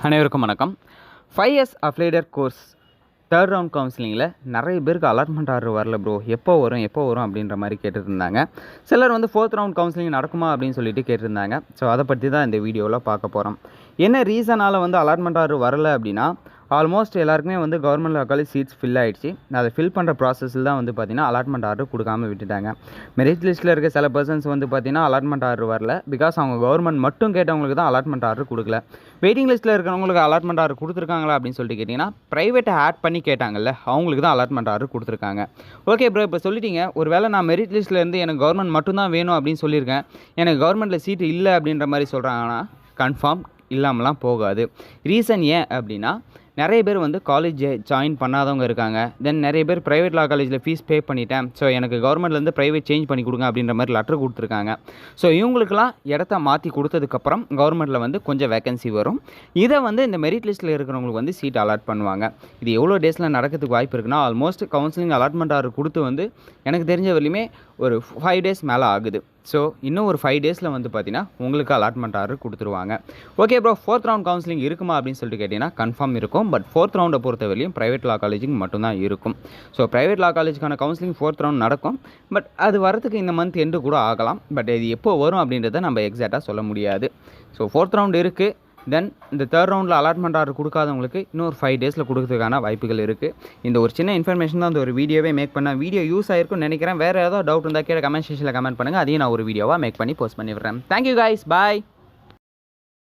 அனைவருக்கும் வணக்கம். 5 years affiliated course third round கவுன்சிலிங்கில் நிறைய பேருக்கு அலாட்மெண்ட் ஆர்டர் வரல ப்ரோ, எப்போ வரும் அப்படின்ற மாதிரி கேட்டுருந்தாங்க. சிலர் வந்து 4th ரவுண்ட் கவுன்சிலிங் நடக்குமா அப்படின்னு சொல்லிட்டு கேட்டிருந்தாங்க. ஸோ அதை பற்றி தான் இந்த வீடியோவில் பார்க்க போகிறோம். என்ன ரீசனால் வந்து அலாட்மெண்ட் ஆர்டர் வரலை அப்படின்னா, ஆல்மோஸ்ட் எல்லாருக்குமே வந்து கவர்மெண்ட் லா காலேஜ் சீட்ஸ் ஃபில் ஆகிடுச்சு. அதை ஃபில் பண்ணுற ப்ராசஸில் தான் வந்து பார்த்திங்கன்னா அலாட்மெண்ட் ஆர்டர் கொடுக்காம விட்டுட்டாங்க. மெரிட் லிஸ்ட்டில் இருக்க சில பர்சன்ஸ் வந்து பார்த்திங்கன்னா அலாட்மெண்ட் ஆர்டர் வரல. பிகாஸ் அவங்க கவர்மெண்ட் மட்டும் கேட்டவங்களுக்கு தான் அலாட்மெண்ட் ஆர்டர் கொடுக்கல. வெயிட்டிங் லிஸ்ட்டில் இருக்கிறவங்களுக்கு அலாட்மெண்ட் ஆர்டர் கொடுத்துருக்காங்களா அப்படின்னு சொல்லிட்டு கேட்டிங்கன்னா, ப்ரைவேட்டை ஆட் பண்ணி கேட்டாங்கல்ல, அவங்களுக்கு தான் அலாட்மெண்ட் ஆர்டர் கொடுத்துருக்காங்க. ஓகே ப்ரோ, இப்போ சொல்லிட்டீங்க, ஒரு வேளை நான் மெரிட் லிஸ்ட்லேருந்து எனக்கு கவர்மெண்ட் மட்டும்தான் வேணும் அப்படின்னு சொல்லியிருக்கேன், எனக்கு கவர்மெண்ட்டில் சீட்டு இல்லை அப்படின்ற மாதிரி சொல்கிறாங்கன்னா, கன்ஃபார்ம் இல்லாமலாம் போகாது. ரீசன் ஏன் அப்படின்னா, நிறைய பேர் வந்து காலேஜ் ஜாயின் பண்ணாதவங்க இருக்காங்க. தென் நிறைய பேர் ப்ரைவேட் லா காலேஜில் ஃபீஸ் பே பண்ணிட்டேன், ஸோ எனக்கு கவர்மெண்ட்லேருந்து ப்ரைவேட் சேஞ்ச் பண்ணி கொடுங்க அப்படின்ற மாதிரி லெட்டர் கொடுத்துருக்காங்க. ஸோ இவங்களுக்கெல்லாம் இடத்த மாற்றி கொடுத்ததுக்கப்புறம் கவர்மெண்ட்டில் வந்து கொஞ்சம் வேகன்சி வரும். இதை வந்து இந்த மெரிட் லிஸ்ட்டில் இருக்கிறவங்களுக்கு வந்து சீட் அலாட் பண்ணுவாங்க. இது எவ்வளோ டேஸில் நடக்கிறதுக்கு வாய்ப்பு இருக்குன்னா, ஆல்மோஸ்ட் கவுன்சிலிங் அலாட்மெண்ட் ஆர்டர் கொடுத்து வந்து எனக்கு தெரிஞ்ச வரையுமே ஒரு 5 டேஸ் மேலே ஆகுது. ஸோ இன்னும் ஒரு 5 டேஸில் வந்து பார்த்தீங்கன்னா உங்களுக்கு அலாட்மெண்ட் ஆர்டர் கொடுத்துருவாங்க. Okay bro, 4th round counselling இருக்குமா அப்படின்னு சொல்லிட்டு கேட்டிங்கன்னா, கன்ஃபார்ம் இருக்கும். பட் 4th ரவுண்டை பொறுத்தவரையும் ப்ரைவேட் லா காலேஜுக்கு மட்டும்தான் இருக்கும். ஸோ ப்ரைவேட் லா காலேஜுக்கான கவுன்சிலிங் 4th ரவுண்ட் நடக்கும். பட் அது வரதுக்கு இந்த மந்த் எண்டு கூட ஆகலாம். பட் இது எப்போ வரும் அப்படின்றத நம்ம எக்ஸாக்டாக சொல்ல முடியாது. ஸோ 4th ரவுண்ட் இருக்குது. தென் இந்த 3rd ரவுண்டில் அலாட்மெண்ட் ஆர்டர் கொடுக்காதவங்களுக்கு இன்னொரு 5 டேஸில் கொடுக்கறதுக்கான வாய்ப்புகள் இருக்குது. இந்த ஒரு சின்ன இன்ஃபர்மேஷன் தான் அந்த ஒரு வீடியோவே மேக் பண்ணேன். வீடியோ யூஸ் ஆகிருக்கும்னு நினைக்கிறேன். வேறு ஏதாவது டவுட் இருந்தால் கீழே கமெண்ட் செக்ஷனில் கமெண்ட் பண்ணுங்கள். அதையும் நான் ஒரு வீடியோவாக மேக் பண்ணி போஸ்ட் பண்ணி விடுறேன். தேங்க்யூ கைஸ், பாய்.